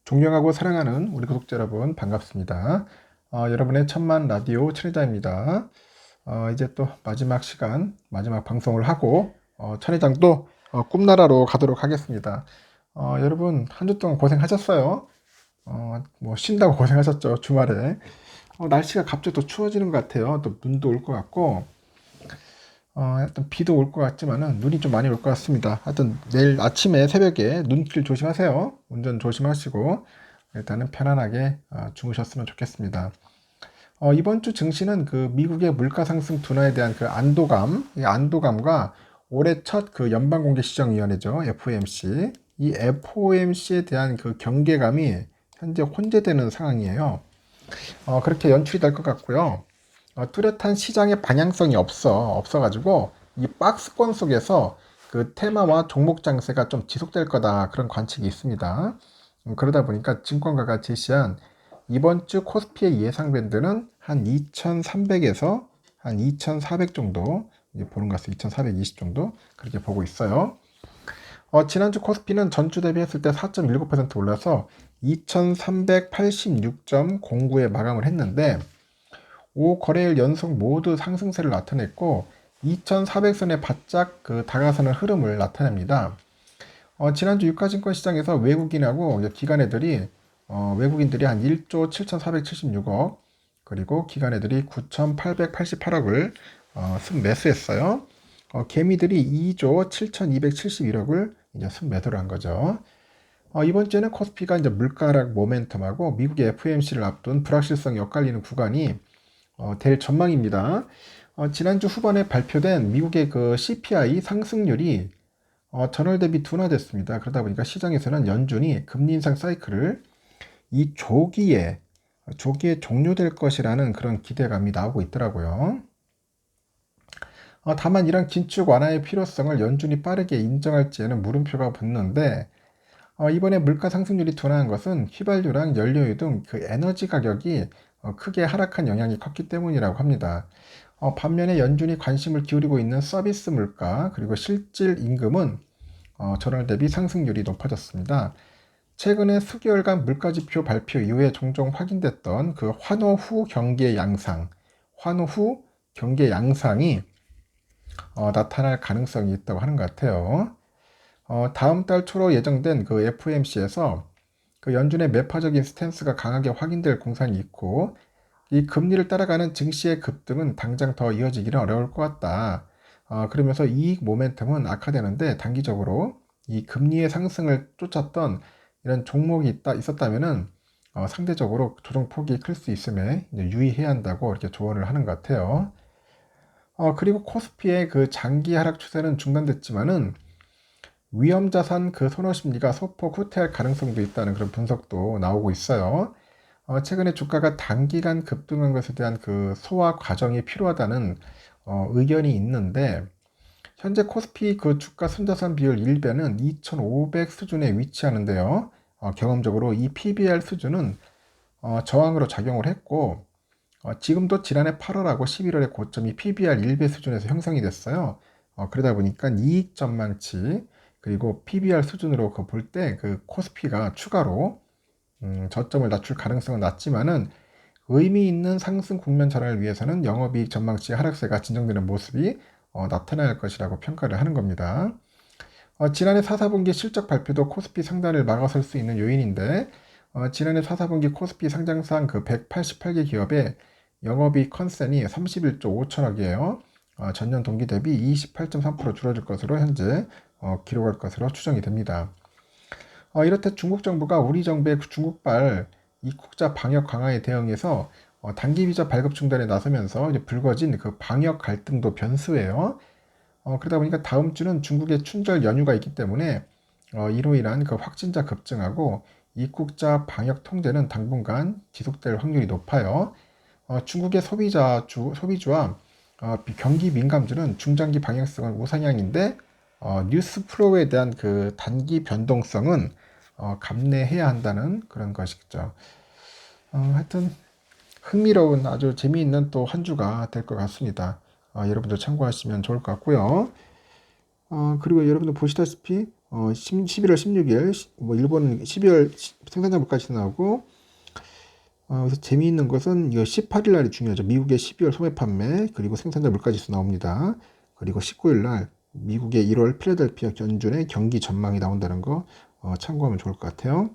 존경하고 사랑하는 우리 구독자 여러분 반갑습니다. 여러분의 천만 라디오 천회장입니다. 이제 또 마지막 시간, 마지막 방송을 하고 천회장도 꿈나라로 가도록 하겠습니다. 여러분 한 주 동안 고생하셨어요. 뭐 쉰다고 고생하셨죠, 주말에. 날씨가 갑자기 또 추워지는 것 같아요. 또 눈도 올 것 같고 하여튼 비도 올 것 같지만은 눈이 좀 많이 올 것 같습니다. 하여튼 내일 아침에 새벽에 눈길 조심하세요. 운전 조심하시고 일단은 편안하게 주무셨으면 좋겠습니다. 이번 주 증시는 그 미국의 물가 상승 둔화에 대한 그 안도감, 이 안도감과 올해 첫 그 연방공개시장위원회죠, FOMC. 이 FOMC에 대한 그 경계감이 현재 혼재되는 상황이에요. 그렇게 연출이 될 것 같고요. 뚜렷한 시장의 방향성이 없어가지고 이 박스권 속에서 그 테마와 종목 장세가 좀 지속될 거다, 그런 관측이 있습니다. 그러다 보니까 증권가가 제시한 이번 주 코스피의 예상 밴드는 한 2300에서 한 2400 정도, 보는 것 같습니다. 2420 정도 그렇게 보고 있어요. 지난주 코스피는 전주 대비했을 때 4.19% 올라서 2386.09에 마감을 했는데 5거래일 연속 모두 상승세를 나타냈고 2400선에 바짝 그 다가서는 흐름을 나타냅니다. 지난주 유가증권 시장에서 외국인하고 기관애들이 외국인들이 한 1조 7476억, 그리고 기관애들이 9888억을 순매수했어요. 개미들이 2조 7271억을 이제 순매도를 한 거죠. 이번 주에는 코스피가 이제 물가 하락 모멘텀하고 미국의 FOMC를 앞둔 불확실성이 엇갈리는 구간이 될 전망입니다. 지난주 후반에 발표된 미국의 그 CPI 상승률이 전월 대비 둔화됐습니다. 그러다 보니까 시장에서는 연준이 금리 인상 사이클을 이 조기에 종료될 것이라는 그런 기대감이 나오고 있더라고요. 다만 이런 긴축 완화의 필요성을 연준이 빠르게 인정할지에는 물음표가 붙는데, 이번에 물가 상승률이 둔화한 것은 휘발유랑 연료유 등 그 에너지 가격이 크게 하락한 영향이 컸기 때문이라고 합니다. 반면에 연준이 관심을 기울이고 있는 서비스 물가 그리고 실질 임금은 전월 대비 상승률이 높아졌습니다. 최근에 수개월간 물가지표 발표 이후에 종종 확인됐던 그 환호 후 경계 양상이 나타날 가능성이 있다고 하는 것 같아요. 다음 달 초로 예정된 그 FOMC에서 그 연준의 매파적인 스탠스가 강하게 확인될 공산이 있고, 이 금리를 따라가는 증시의 급등은 당장 더 이어지기는 어려울 것 같다. 그러면서 이익 모멘텀은 악화되는데 단기적으로 이 금리의 상승을 쫓았던 이런 종목이 있었다면은 상대적으로 조정폭이 클 수 있음에 유의해야 한다고 이렇게 조언을 하는 것 같아요. 그리고 코스피의 그 장기 하락 추세는 중단됐지만은 위험자산 그 선호 심리가 소폭 후퇴할 가능성도 있다는 그런 분석도 나오고 있어요. 최근에 주가가 단기간 급등한 것에 대한 그 소화 과정이 필요하다는 의견이 있는데, 현재 코스피 그 주가 순자산 비율 1배는 2500 수준에 위치하는데요. 경험적으로 이 PBR 수준은 저항으로 작용을 했고, 지금도 지난해 8월하고 11월의 고점이 PBR 1배 수준에서 형성이 됐어요. 그러다 보니까 이익 전망치 그리고 PBR 수준으로 볼 때 그 코스피가 추가로 저점을 낮출 가능성은 낮지만은 의미 있는 상승 국면 전환을 위해서는 영업이익 전망치 하락세가 진정되는 모습이 나타날 것이라고 평가를 하는 겁니다. 지난해 4, 4분기 실적 발표도 코스피 상단을 막아설 수 있는 요인인데, 지난해 4, 4분기 코스피 상장상 그 188개 기업의 영업이익 컨센이 31조 5천억이에요. 전년 동기 대비 28.3% 줄어들 것으로 현재 기록할 것으로 추정이 됩니다. 이렇듯 중국 정부가 우리 정부의 중국발 입국자 방역 강화에 대응해서 단기 비자 발급 중단에 나서면서 이제 불거진 그 방역 갈등도 변수예요. 그러다 보니까 다음 주는 중국의 춘절 연휴가 있기 때문에 이로 인한 그 확진자 급증하고 입국자 방역 통제는 당분간 지속될 확률이 높아요. 중국의 소비주와 경기 민감주는 중장기 방향성은 우상향인데, 뉴스 플로우에 대한 그 단기 변동성은 감내해야 한다는 그런 것이죠. 하여튼 흥미로운 아주 재미있는 또 한 주가 될 것 같습니다. 여러분들 참고하시면 좋을 것 같고요. 그리고 여러분들 보시다시피 11월 16일, 뭐 일본은 12월 생산자 물가지수 나오고, 그래서 재미있는 것은 이거 18일 날이 중요하죠. 미국의 12월 소매 판매, 그리고 생산자 물가지수 나옵니다. 그리고 19일 날 미국의 1월 필라델피아 연준의 경기 전망이 나온다는 거 참고하면 좋을 것 같아요.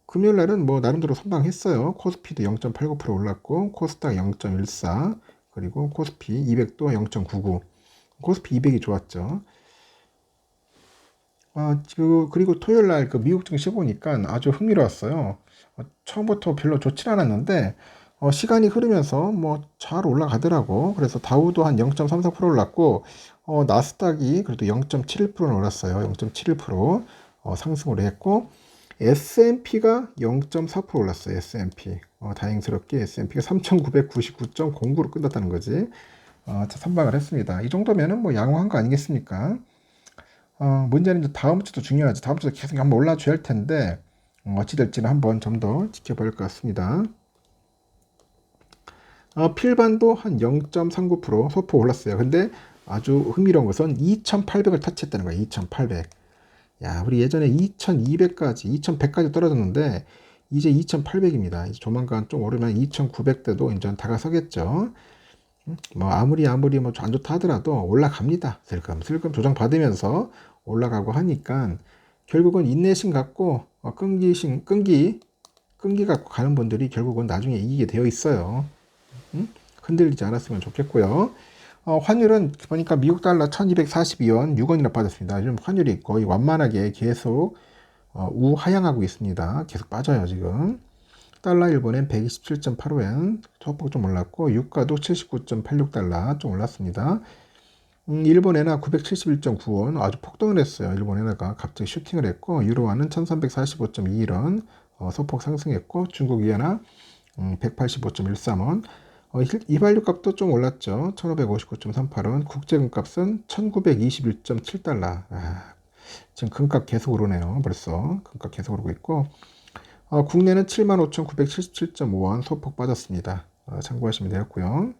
금요일 날은 뭐 나름대로 선방했어요. 코스피도 0.89% 올랐고, 코스닥 0.14, 그리고 코스피 200도 0.99. 코스피 200이 좋았죠. 그리고 토요일 날 그 미국 증시 보니까 아주 흥미로웠어요. 처음부터 별로 좋진 않았는데, 시간이 흐르면서 뭐 잘 올라가더라고. 그래서 다우도 한 0.34% 올랐고, 나스닥이 그래도 0.71%는 올랐어요. 0.71% 상승을 했고, S&P가 0.4% 올랐어요. S&P. 다행스럽게 S&P가 3,999.09로 끝났다는 거지. 선방을 했습니다. 이 정도면은 뭐 양호한 거 아니겠습니까? 문제는 이제 다음 주도 중요하지. 다음 주도 계속 한번 올라줘야 할 텐데, 어찌 될지는 한번 좀 더 지켜볼 것 같습니다. 필반도 한 0.39% 소폭 올랐어요. 근데 아주 흥미로운 것은 2,800을 터치했다는 거예요. 2,800. 야, 우리 예전에 2,200까지, 2,100까지 떨어졌는데, 이제 2,800입니다. 이제 조만간 좀 오르면 2,900대도 이제 다가서겠죠. 뭐 아무리 뭐 안 좋다 하더라도 올라갑니다. 슬금 조정 받으면서 올라가고 하니까 결국은 인내심 갖고 끈기 갖고 가는 분들이 결국은 나중에 이기게 되어 있어요. 흔들리지 않았으면 좋겠고요. 환율은 보니까 미국 달러 1242원 6원이나 빠졌습니다. 요즘 환율이 거의 완만하게 계속 우하향하고 있습니다. 계속 빠져요, 지금. 달러 일본엔 127.85엔, 소폭 좀 올랐고, 유가도 79.86달러 좀 올랐습니다. 일본 엔화 971.9원, 아주 폭등을 했어요. 일본 엔화가 갑자기 슈팅을 했고, 유로화는 1345.21원, 소폭 상승했고, 중국 위안화 185.13원, 이발유 값도 좀 올랐죠. 1559.38원, 국제금값은 1921.7달러. 지금 금값 계속 오르네요. 벌써 금값 계속 오르고 있고, 국내는 75,977.5원 소폭 빠졌습니다. 참고하시면 되겠고요.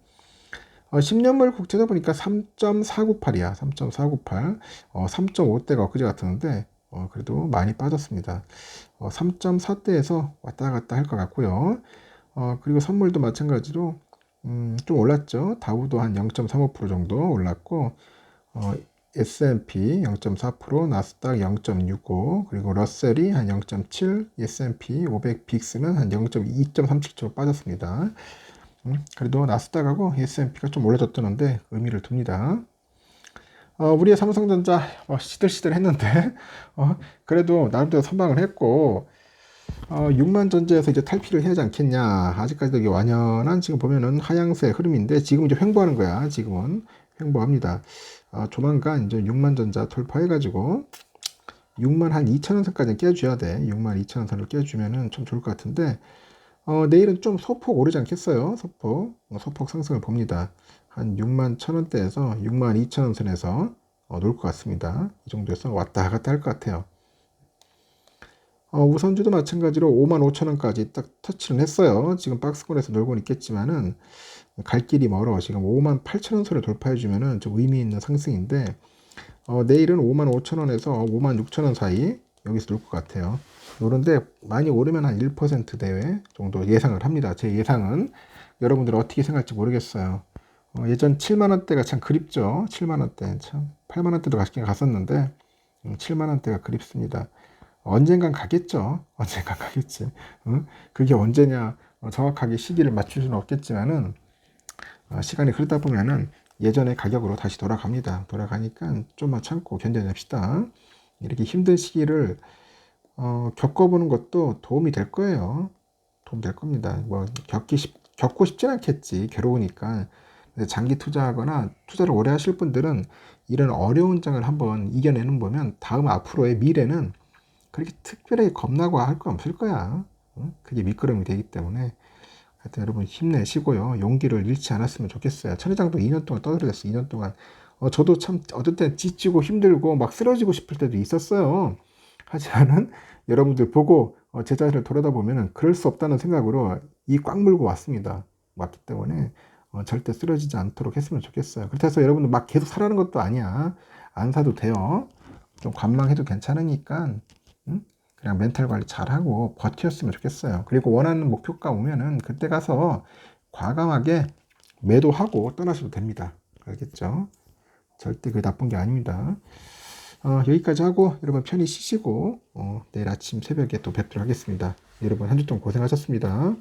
10년물 국채다 보니까 3.498이야. 3.498. 3.5대가 엊그제 같았는데 그래도 많이 빠졌습니다. 3.4대에서 왔다 갔다 할 것 같고요. 그리고 선물도 마찬가지로 좀 올랐죠. 다우도 한 0.35% 정도 올랐고 S&P 0.4%, 나스닥 0.65, 그리고 러셀이 한 0.7, S&P 500 빅스는 한 0.2.37초 빠졌습니다. 그래도 나스닥하고 S&P가 좀 올라졌다는데 의미를 둡니다. 우리의 삼성전자 시들시들 했는데 그래도 나름대로 선방을 했고 6만 전자에서 이제 탈피를 해야 하지 않겠냐. 아직까지도 이게 완연한 지금 보면은 하향세 흐름인데 지금 이제 횡보하는 거야. 지금은 횡보합니다. 조만간 이제 6만 전자 돌파해가지고 6만 한 2천 원 선까지 깨줘야 돼. 6만 2천 원 선을 깨주면은 좀 좋을 것 같은데 내일은 좀 소폭 오르지 않겠어요? 소폭 상승을 봅니다. 한 6만 천 원대에서 6만 2천 원 선에서 놀 것 같습니다. 이 정도에서 왔다 갔다 할 것 같아요. 우선주도 마찬가지로 5만 5천 원까지 딱 터치를 했어요. 지금 박스권에서 놀고 있겠지만은 갈 길이 멀어. 지금 5만 8천 원 선을 돌파해주면은 좀 의미 있는 상승인데 내일은 5만 5천 원에서 5만 6천 원 사이 여기서 놀 것 같아요. 노는데 많이 오르면 한 1% 대회 정도 예상을 합니다. 제 예상은 여러분들 어떻게 생각할지 모르겠어요. 예전 7만 원대가 참 그립죠. 7만 원대 참 8만 원대도 갔었는데 7만 원대가 그립습니다. 언젠간 가겠죠. 언젠간 가겠지. 응? 그게 언제냐 정확하게 시기를 맞출 수는 없겠지만은 시간이 흐르다 보면은 예전의 가격으로 다시 돌아갑니다. 돌아가니까 좀만 참고 견뎌냅시다. 이렇게 힘든 시기를 겪어보는 것도 도움이 될 거예요. 도움 될 겁니다. 뭐 겪고 싶진 않겠지. 괴로우니까. 근데 장기 투자하거나 투자를 오래 하실 분들은 이런 어려운 장을 한번 이겨내는 보면 다음 앞으로의 미래는 그렇게 특별하게 겁나고 할 거 없을 거야. 그게 밑거름이 되기 때문에 하여튼 여러분 힘내시고요. 용기를 잃지 않았으면 좋겠어요. 천혜장도 2년 동안 떠들었어요. 2년 동안. 저도 참 어떨 땐 지치고 힘들고 막 쓰러지고 싶을 때도 있었어요. 하지만은 여러분들 보고 제 자신을 돌아다보면은 그럴 수 없다는 생각으로 이 꽉 물고 왔기 때문에 절대 쓰러지지 않도록 했으면 좋겠어요. 그렇다고 해서 여러분들 막 계속 사라는 것도 아니야. 안 사도 돼요. 좀 관망해도 괜찮으니까 그냥 멘탈 관리 잘하고 버텼으면 좋겠어요. 그리고 원하는 목표가 오면은 그때 가서 과감하게 매도하고 떠나셔도 됩니다. 알겠죠? 절대 그게 나쁜 게 아닙니다. 여기까지 하고 여러분 편히 쉬시고 내일 아침 새벽에 또 뵙도록 하겠습니다. 여러분 한 주 동안 고생하셨습니다.